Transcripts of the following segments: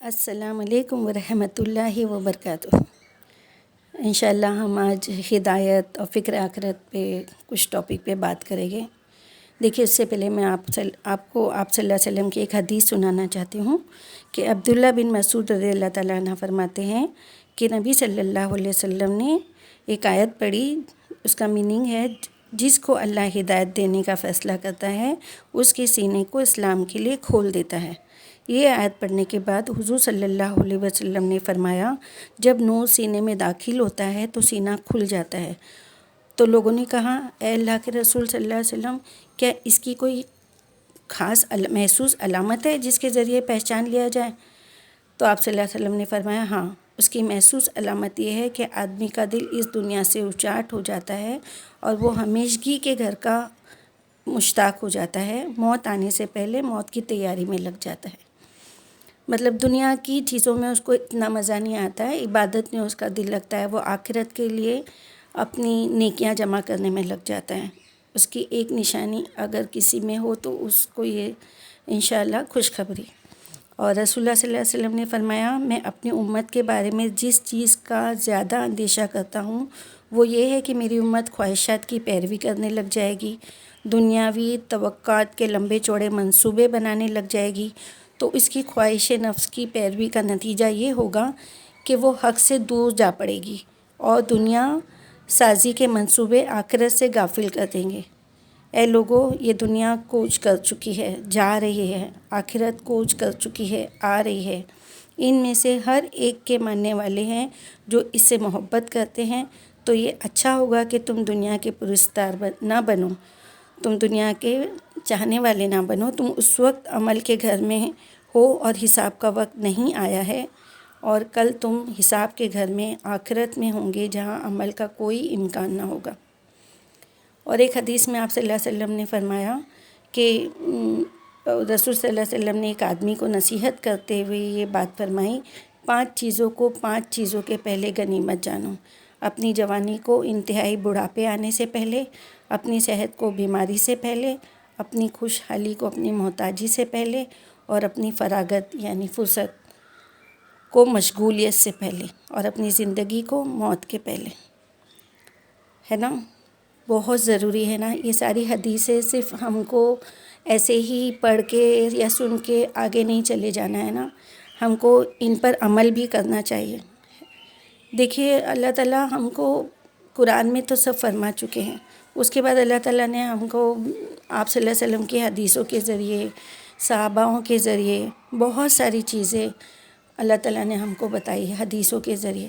السلام علیکم ورحمۃ اللہ وبرکاتہ۔ انشاءاللہ ہم آج ہدایت اور فکر آخرت پہ کچھ ٹاپک پہ بات کریں گے۔ دیکھیے، اس سے پہلے میں آپ کو صلی اللہ علیہ وسلم کی ایک حدیث سنانا چاہتی ہوں کہ عبداللہ بن مسعود رضی اللہ تعالیٰ عنہ فرماتے ہیں کہ نبی صلی اللہ علیہ وسلم نے ایک آیت پڑھی، اس کا میننگ ہے جس کو اللہ ہدایت دینے کا فیصلہ کرتا ہے اس کے سینے کو اسلام کے لیے کھول دیتا ہے۔ یہ آیت پڑھنے کے بعد حضور صلی اللہ علیہ وسلم نے فرمایا، جب نور سینے میں داخل ہوتا ہے تو سینہ کھل جاتا ہے۔ تو لوگوں نے کہا، اے اللہ کے رسول صلی اللہ علیہ وسلم، کیا اس کی کوئی خاص محسوس علامت ہے جس کے ذریعے پہچان لیا جائے؟ تو آپ صلی اللہ علیہ وسلم نے فرمایا، ہاں، اس کی محسوس علامت یہ ہے کہ آدمی کا دل اس دنیا سے اچاٹ ہو جاتا ہے اور وہ ہمیشگی کے گھر کا مشتاق ہو جاتا ہے، موت آنے سے پہلے موت کی تیاری میں لگ جاتا ہے۔ مطلب دنیا کی چیزوں میں اس کو اتنا مزہ نہیں آتا ہے، عبادت میں اس کا دل لگتا ہے، وہ آخرت کے لیے اپنی نیکیاں جمع کرنے میں لگ جاتا ہے۔ اس کی ایک نشانی اگر کسی میں ہو تو اس کو یہ انشاءاللہ خوشخبری۔ اور رسول اللہ صلی اللہ علیہ وسلم نے فرمایا، میں اپنی امت کے بارے میں جس چیز کا زیادہ اندیشہ کرتا ہوں وہ یہ ہے کہ میری امت خواہشات کی پیروی کرنے لگ جائے گی، دنیاوی توقعات کے لمبے چوڑے منصوبے بنانے لگ جائے گی، تو اس کی خواہش نفس کی پیروی کا نتیجہ یہ ہوگا کہ وہ حق سے دور جا پڑے گی اور دنیا سازی کے منصوبے آخرت سے غافل کر دیں گے۔ اے لوگو، یہ دنیا کوچ کر چکی ہے، جا رہی ہے، آخرت کوچ کر چکی ہے، آ رہی ہے۔ ان میں سے ہر ایک کے ماننے والے ہیں جو اس سے محبت کرتے ہیں، تو یہ اچھا ہوگا کہ تم دنیا کے پرستار نہ بنو، تم دنیا کے چاہنے والے نہ بنو۔ تم اس وقت عمل کے گھر میں ہو اور حساب کا وقت نہیں آیا ہے، اور کل تم حساب کے گھر میں آخرت میں ہوں گے جہاں عمل کا کوئی امکان نہ ہوگا۔ اور ایک حدیث میں آپ صلی اللہ علیہ وسلم نے فرمایا کہ رسول صلی اللہ علیہ وسلم نے ایک آدمی کو نصیحت کرتے ہوئے یہ بات فرمائی، 5 چیزوں کو 5 چیزوں کے پہلے غنیمت جانو: اپنی جوانی کو انتہائی بڑھاپے آنے سے پہلے، اپنی صحت کو بیماری سے پہلے، اپنی خوشحالی کو اپنی محتاجی سے پہلے، اور اپنی فراغت یعنی فرصت کو مشغولیت سے پہلے، اور اپنی زندگی کو موت کے پہلے۔ ہے نا؟ بہت ضروری ہے نا؟ یہ ساری حدیثیں صرف ہم کو ایسے ہی پڑھ کے یا سن کے آگے نہیں چلے جانا ہے نا، ہم کو ان پر عمل بھی کرنا چاہیے۔ دیکھیے، اللہ تعالیٰ ہم کو قرآن میں تو سب فرما چکے ہیں، اس کے بعد اللہ تعالیٰ نے ہم کو آپ صلی اللہ علیہ وسلم کی حدیثوں کے ذریعے، صحاباؤں کے ذریعے بہت ساری چیزیں اللہ تعالیٰ نے ہم کو بتائی ہے حدیثوں کے ذریعے،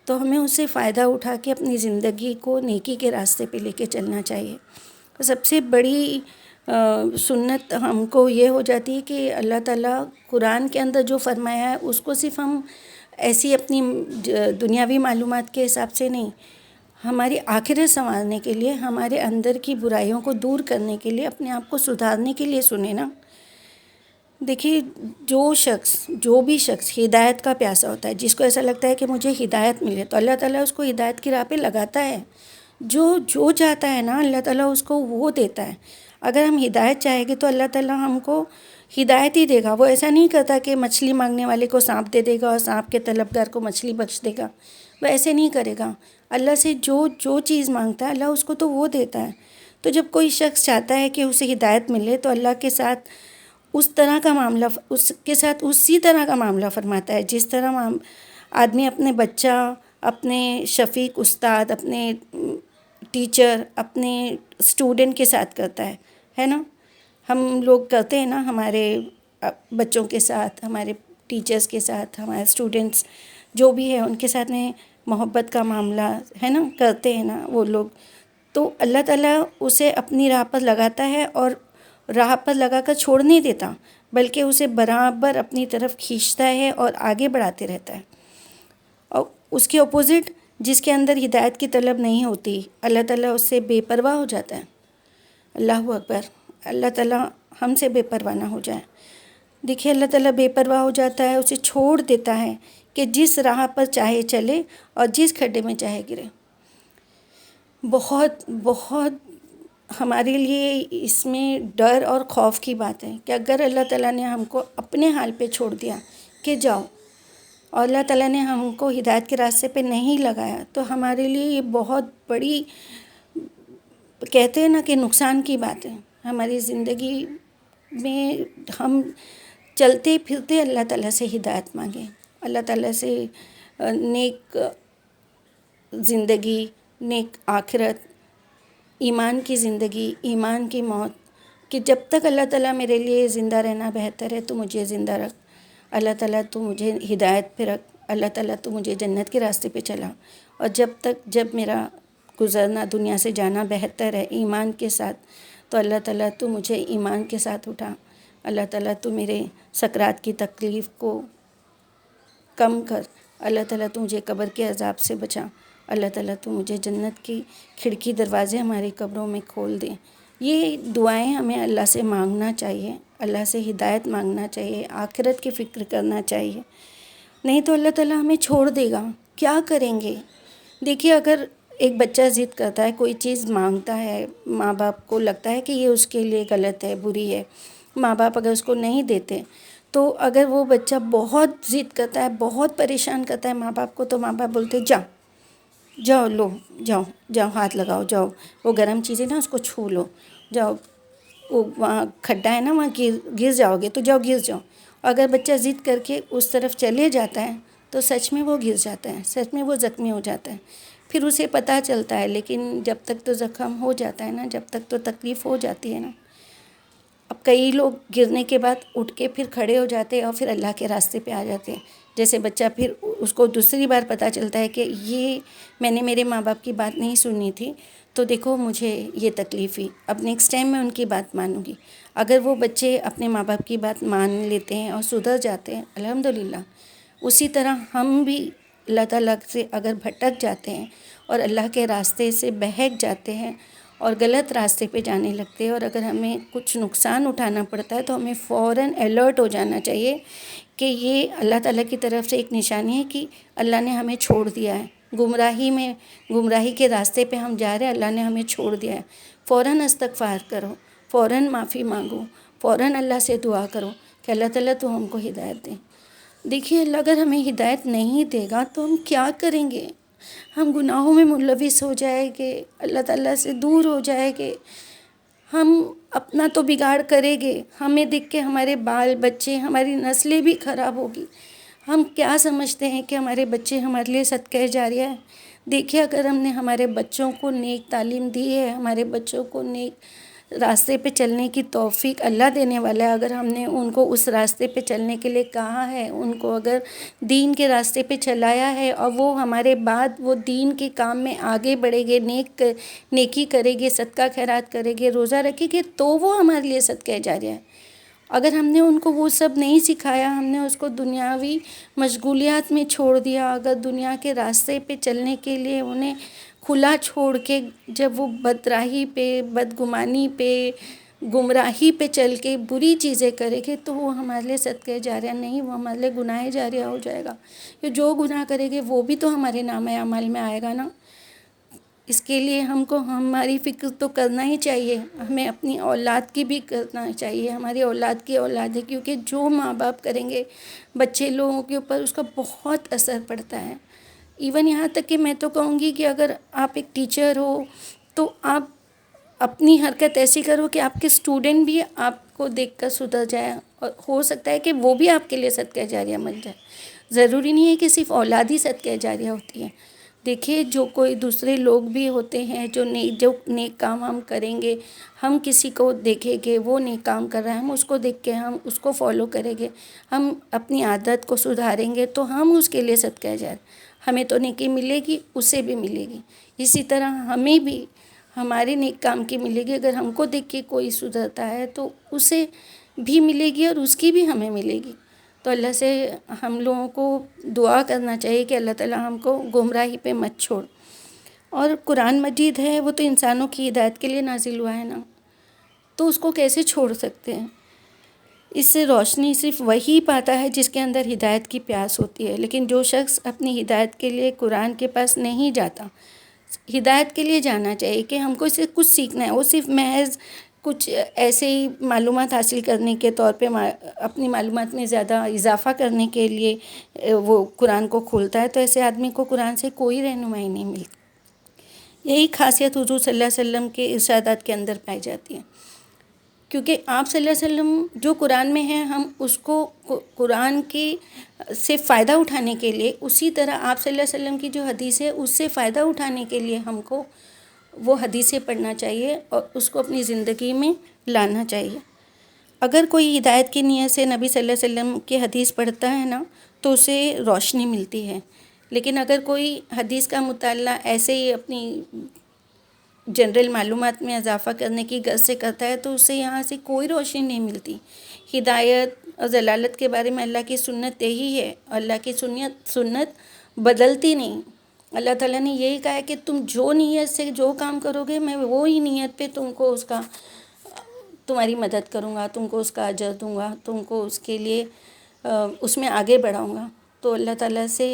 تو ہمیں اس سے فائدہ اٹھا کے اپنی زندگی کو نیکی کے راستے پہ لے کے چلنا چاہیے۔ سب سے بڑی سنت ہم کو یہ ہو جاتی ہے کہ اللہ تعالیٰ قرآن کے اندر جو فرمایا ہے اس کو صرف ہم ایسی اپنی دنیاوی معلومات کے حساب سے نہیں، ہماری آخرت سنوارنے کے لیے، ہمارے اندر کی برائیوں کو دور کرنے کے لیے، اپنے آپ کو سدھارنے کے لیے سنے نا۔ دیکھیے، جو بھی شخص ہدایت کا پیاسا ہوتا ہے، جس کو ایسا لگتا ہے کہ مجھے ہدایت ملے، تو اللہ تعالیٰ اس کو ہدایت کی راہ پہ لگاتا ہے۔ جو چاہتا ہے نا، اللہ تعالیٰ اس کو وہ دیتا ہے۔ اگر ہم ہدایت چاہیں گے تو اللہ تعالیٰ ہم کو ہدایت ہی دے گا۔ وہ ایسا نہیں کرتا کہ مچھلی مانگنے والے کو سانپ دے دے گا اور سانپ کے طلبگار کو مچھلی بخش دے گا، وہ ایسے نہیں کرے گا۔ اللہ سے جو چیز مانگتا ہے اللہ اس کو تو وہ دیتا ہے۔ تو جب کوئی شخص چاہتا ہے کہ اسے ہدایت ملے تو اللہ کے ساتھ اسی طرح کا معاملہ فرماتا ہے جس طرح آدمی اپنے بچہ، اپنے شفیق استاد، اپنے ٹیچر، اپنے اسٹوڈنٹ کے ساتھ کرتا ہے نا؟ ہم لوگ کرتے ہیں نا ہمارے بچوں کے ساتھ، ہمارے ٹیچرز کے ساتھ، ہمارے اسٹوڈنٹس جو بھی ہے ان کے ساتھ میں محبت کا معاملہ ہے نا، کرتے ہیں نا وہ لوگ، تو اللہ تعالیٰ اسے اپنی راہ پر لگاتا ہے، اور راہ پر لگا کر چھوڑ نہیں دیتا بلکہ اسے برابر اپنی طرف کھینچتا ہے اور آگے بڑھاتے رہتا ہے۔ اور اس کے اپوزٹ جس کے اندر ہدایت کی طلب نہیں ہوتی، اللہ تعالیٰ اس سے بے پرواہ ہو جاتا ہے۔ اللہ اکبر! اللہ تعالیٰ ہم سے بے پرواہ نہ ہو جائے۔ دیکھیے، اللہ تعالیٰ بے پرواہ ہو جاتا ہے، اسے چھوڑ دیتا ہے کہ جس راہ پر چاہے چلے اور جس کھڈے میں چاہے گرے۔ بہت بہت ہمارے لیے اس میں ڈر اور خوف کی بات ہے کہ اگر اللہ تعالیٰ نے ہم کو اپنے حال پہ چھوڑ دیا کہ جاؤ، اور اللہ تعالیٰ نے ہم کو ہدایت کے راستے پہ نہیں لگایا تو ہمارے لیے یہ بہت بڑی، کہتے ہیں نا کہ نقصان کی بات ہے ہماری زندگی میں. ہم چلتے پھرتے اللہ تعالیٰ سے ہدایت مانگیں، اللہ تعالیٰ سے نیک زندگی، نیک آخرت، ایمان کی زندگی، ایمان کی موت، کہ جب تک اللہ تعالیٰ میرے لیے زندہ رہنا بہتر ہے تو مجھے زندہ رکھ، اللہ تعالیٰ تو مجھے ہدایت پہ رکھ، اللہ تعالیٰ تو مجھے جنت کے راستے پہ چلا. اور جب میرا گزرنا، دنیا سے جانا بہتر ہے ایمان کے ساتھ، تو اللہ تعالیٰ تو مجھے ایمان کے ساتھ اٹھا، اللہ تعالیٰ تو میرے سکرات کی تکلیف کو کم کر، اللہ تعالیٰ تو مجھے قبر کے عذاب سے بچا، اللہ تعالیٰ تو مجھے جنت کی کھڑکی دروازے ہماری قبروں میں کھول دے. یہ دعائیں ہمیں اللہ سے مانگنا چاہیے، اللہ سے ہدایت مانگنا چاہیے، آخرت کی فکر کرنا چاہیے، نہیں تو اللہ تعالیٰ ہمیں چھوڑ دے گا. کیا کریں گے؟ دیکھیے، اگر ایک بچہ ضد کرتا ہے، کوئی چیز مانگتا ہے، ماں باپ کو لگتا ہے کہ یہ اس کے لیے غلط ہے، بری ہے، ماں باپ اگر اس کو نہیں دیتے، تو اگر وہ بچہ بہت ضد کرتا ہے، بہت پریشان کرتا ہے ماں باپ کو، تو ماں باپ بولتے جاؤ لو، جاؤ ہاتھ لگاؤ، جاؤ وہ گرم چیزیں نا اس کو چھو لو، جاؤ وہ وہاں کھڈا ہے نا وہاں گر جاؤ گے، تو جاؤ گر جاؤ. اگر بچہ ضد کر کے اس طرف چلے جاتا ہے تو سچ میں وہ گر جاتا ہے، سچ میں وہ زخمی ہو جاتا ہے، پھر اسے پتہ چلتا ہے. لیکن جب تک تو زخم ہو جاتا ہے نا، جب تک تو تکلیف ہو جاتی ہے نا. اب کئی لوگ گرنے کے بعد اٹھ کے پھر کھڑے ہو جاتے ہیں اور پھر اللہ کے راستے پہ آ جاتے ہیں. جیسے بچہ پھر اس کو دوسری بار پتہ چلتا ہے کہ یہ میں نے میرے ماں باپ کی بات نہیں سنی تھی، تو دیکھو مجھے یہ تکلیف ہوئی، اب نیکسٹ ٹائم میں ان کی بات مانوں گی. اگر وہ بچے اپنے ماں باپ کی بات مان لیتے ہیں اور سدھر جاتے ہیں الحمدللہ. اسی طرح ہم بھی اللہ تعالیٰ سے اگر بھٹک جاتے ہیں اور اللہ کے راستے سے بہک جاتے ہیں اور غلط راستے پہ جانے لگتے ہیں، اور اگر ہمیں کچھ نقصان اٹھانا پڑتا ہے تو ہمیں فوراً الرٹ ہو جانا چاہیے کہ یہ اللہ تعالیٰ کی طرف سے ایک نشانی ہے کہ اللہ نے ہمیں چھوڑ دیا ہے، گمراہی کے راستے پہ ہم جا رہے ہیں، اللہ نے ہمیں چھوڑ دیا ہے. فوراً استغفار کرو، فوراً معافی مانگو، فوراً اللہ سے دعا کرو کہ اللہ تعالیٰ تو ہم کو ہدایت دے. دیکھیے، اللہ اگر ہمیں ہدایت نہیں دے گا تو ہم کیا کریں گے؟ ہم گناہوں میں ملوث ہو جائیں گے، اللہ تعالیٰ سے دور ہو جائیں گے، ہم اپنا تو بگاڑ کریں گے، ہمیں دیکھ کے ہمارے بال بچے، ہماری نسلیں بھی خراب ہوگی. ہم کیا سمجھتے ہیں کہ ہمارے بچے ہمارے لیے صدقہ جاریہ ہے؟ دیکھیے، اگر ہم نے ہمارے بچوں کو نیک تعلیم دی ہے، ہمارے بچوں کو نیک راستے پہ چلنے کی توفیق اللہ دینے والا ہے. اگر ہم نے ان کو اس راستے پہ چلنے کے لیے کہا ہے، ان کو اگر دین کے راستے پہ چلایا ہے، اور وہ ہمارے بعد وہ دین کے کام میں آگے بڑھے گے، نیکی کرے گے، صدقہ خیرات کرے گے، روزہ رکھے گے، تو وہ ہمارے لیے صدقہ جاریہ ہے. اگر ہم نے ان کو وہ سب نہیں سکھایا، ہم نے اس کو دنیاوی مشغولیات میں چھوڑ دیا، اگر دنیا کے راستے پہ چلنے کے لیے انہیں کھلا چھوڑ کے جب وہ بدراہی پہ، بدگمانی پہ، گمراہی پہ چل کے بری چیزیں کرے گے، تو وہ ہمارے لیے صدقہ جاریہ نہیں، وہ ہمارے لیے گناہ جاریہ ہو جائے گا. کہ جو گناہ کرے گے وہ بھی تو ہمارے نامہ اعمال میں آئے گا نا. اس کے لیے ہم کو ہماری فکر تو کرنا ہی چاہیے، ہمیں اپنی اولاد کی بھی کرنا چاہیے. ہماری اولاد کی اولاد ہے، کیونکہ جو ماں باپ کریں گے بچے لوگوں کے اوپر اس کا بہت اثر پڑتا ہے. ایون یہاں تک کہ میں تو کہوں گی کہ اگر آپ ایک ٹیچر ہو تو آپ اپنی حرکت ایسی کرو کہ آپ کے اسٹوڈنٹ بھی آپ کو دیکھ کر سدھر جائے، اور ہو سکتا ہے کہ وہ بھی آپ کے لیے صدقہ جاریہ بن جائے. ضروری نہیں ہے کہ صرف اولاد ہی صدقہ جاریہ ہوتی ہے. دیکھیے، جو کوئی دوسرے لوگ بھی ہوتے ہیں جو نیک کام ہم کریں گے، ہم کسی کو دیکھیں گے وہ نیک کام کر رہا ہے، ہم اس کو دیکھ کے ہم اس کو فالو کریں گے، ہم اپنی عادت کو سدھاریں گے، تو ہم اس کے لیے صدقہ جاریہ، ہمیں تو نیکی ملے گی، اسے بھی ملے گی. اسی طرح ہمیں بھی ہمارے نیک کام کی ملے گی. اگر ہم کو دیکھ کے کوئی سدھرتا ہے تو اسے بھی ملے گی اور اس کی بھی ہمیں ملے گی. تو اللہ سے ہم لوگوں کو دعا کرنا چاہیے کہ اللہ تعالیٰ ہم کو گمراہی پہ مت چھوڑ. اور قرآن مجید ہے، وہ تو انسانوں کی ہدایت کے لیے نازل ہوا ہے نا، تو اس کو کیسے چھوڑ سکتے ہیں؟ اس سے روشنی صرف وہی پاتا ہے جس کے اندر ہدایت کی پیاس ہوتی ہے. لیکن جو شخص اپنی ہدایت کے لیے قرآن کے پاس نہیں جاتا، ہدایت کے لیے جانا چاہیے کہ ہم کو اس سے کچھ سیکھنا ہے. وہ صرف محض کچھ ایسے ہی معلومات حاصل کرنے کے طور پہ اپنی معلومات میں زیادہ اضافہ کرنے کے لیے وہ قرآن کو کھولتا ہے، تو ایسے آدمی کو قرآن سے کوئی رہنمائی نہیں ملتی۔ یہی خاصیت حضور صلی اللہ علیہ وسلم کے ارشادات کے اندر پائی جاتی ہے، کیونکہ آپ صلی اللہ علیہ وسلم جو قرآن میں ہیں ہم اس کو قرآن کی سے فائدہ اٹھانے کے لیے، اسی طرح آپ صلی اللہ علیہ وسلم کی جو حدیث ہے اس سے فائدہ اٹھانے کے لیے ہم کو وہ حدیثیں پڑھنا چاہیے اور اس کو اپنی زندگی میں لانا چاہیے۔ اگر کوئی ہدایت کی نیت سے نبی صلی اللہ علیہ وسلم کی حدیث پڑھتا ہے نا تو اسے روشنی ملتی ہے، لیکن اگر کوئی حدیث کا مطالعہ ایسے ہی اپنی جنرل معلومات میں اضافہ کرنے کی غرض سے کرتا ہے تو اسے یہاں سے کوئی روشنی نہیں ملتی۔ ہدایت اور ضلالت کے بارے میں اللہ کی سنت یہی ہے، اللہ کی سنت بدلتی نہیں۔ اللہ تعالیٰ نے یہی کہا ہے کہ تم جو نیت سے جو کام کرو گے میں وہی نیت پہ تم کو اس کا تمہاری مدد کروں گا، تم کو اس کا اجر دوں گا، تم کو اس کے لیے اس میں آگے بڑھاؤں گا۔ تو اللہ تعالیٰ سے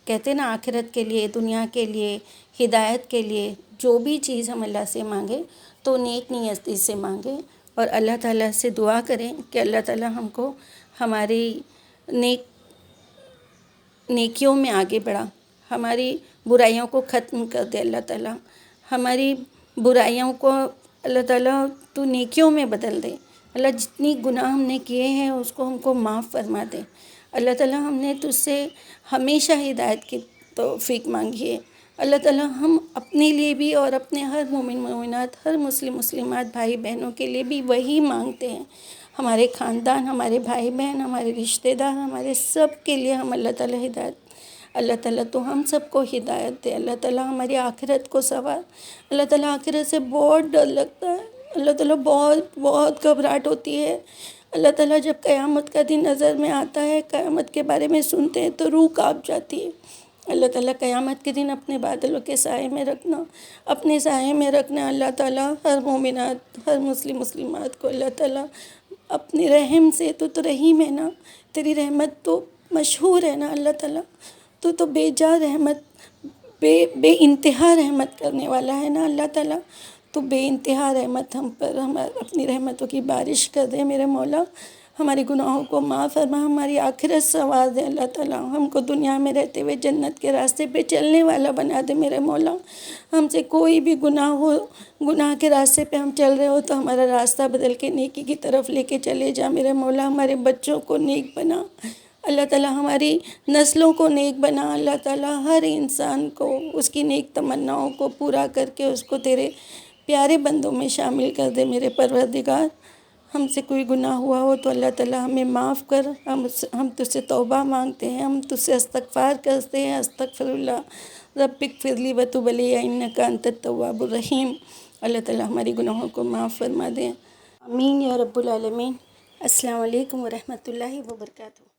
کہتے ہیں نا آخرت کے لیے، دنیا کے لیے، ہدایت کے لیے جو بھی چیز ہم اللہ سے مانگیں تو نیک نیتی سے مانگیں، اور اللہ تعالیٰ سے دعا کریں کہ اللہ تعالیٰ ہم کو ہماری نیکیوں میں آگے بڑھا، ہماری برائیوں کو ختم کر دے اللہ تعالیٰ، ہماری برائیوں کو اللہ تعالیٰ تو نیکیوں میں بدل دے۔ اللہ جتنی گناہ ہم نے کیے ہیں اس کو ہم کو معاف فرما دے۔ اللہ تعالیٰ ہم نے تجھ سے ہمیشہ ہدایت کی توفیق مانگی ہے۔ اللہ تعالیٰ ہم اپنے لیے بھی اور اپنے ہر مومن مومنات، ہر مسلم مسلمات بھائی بہنوں کے لیے بھی وہی مانگتے ہیں۔ ہمارے خاندان، ہمارے بھائی بہن، ہمارے رشتہ دار، ہمارے سب کے لیے ہم اللہ تعالیٰ اللہ تعالیٰ تو ہم سب کو ہدایت دے۔ اللہ تعالیٰ ہماری آخرت کو سنوار۔ اللہ تعالیٰ آخرت سے بہت ڈر لگتا ہے، اللہ تعالیٰ بہت بہت گھبراہٹ ہوتی ہے۔ اللہ تعالیٰ جب قیامت کا دن نظر میں آتا ہے، قیامت کے بارے میں سنتے ہیں تو روح کانپ جاتی ہے۔ اللہ تعالیٰ قیامت کے دن اپنے بادلوں کے سائے میں رکھنا، اپنے سائے میں رکھنا۔ اللہ تعالیٰ ہر مومنات، ہر مسلمات کو اللہ تعالیٰ اپنے رحم سے، تو رحیم ہے نا، تیری رحمت تو مشہور ہے نا اللہ تعالیٰ، تو بے جا رحمت، بے انتہا رحمت کرنے والا ہے نا اللہ تعالیٰ، تو بے انتہا رحمت ہم پر، اپنی رحمتوں کی بارش کر دے میرے مولا۔ ہمارے گناہوں کو معاف فرما، ہماری آخرت سنوار دے اللہ تعالیٰ، ہم کو دنیا میں رہتے ہوئے جنت کے راستے پہ چلنے والا بنا دے میرے مولا۔ ہم سے کوئی بھی گناہ ہو، گناہ کے راستے پہ ہم چل رہے ہو تو ہمارا راستہ بدل کے نیکی کی طرف لے کے چلے جا میرے مولا۔ ہمارے بچوں کو نیک بنا اللہ تعالیٰ، ہماری نسلوں کو نیک بنا اللہ تعالیٰ، ہر انسان کو اس کی نیک تمناؤں کو پورا کر کے اس کو تیرے پیارے بندوں میں شامل کر دے میرے پروردگار۔ ہم سے کوئی گناہ ہوا ہو تو اللہ تعالیٰ ہمیں معاف کر، ہم تجھ سے توبہ مانگتے ہیں، ہم تجھ سے استغفار کرتے ہیں، استغفر اللہ رب اغفر لی وتب علی انک انت التواب الرحیم۔ اللہ تعالیٰ ہماری گناہوں کو معاف فرما دیں، آمین یا رب العالمین۔ السلام علیکم ورحمۃ اللہ وبرکاتہ۔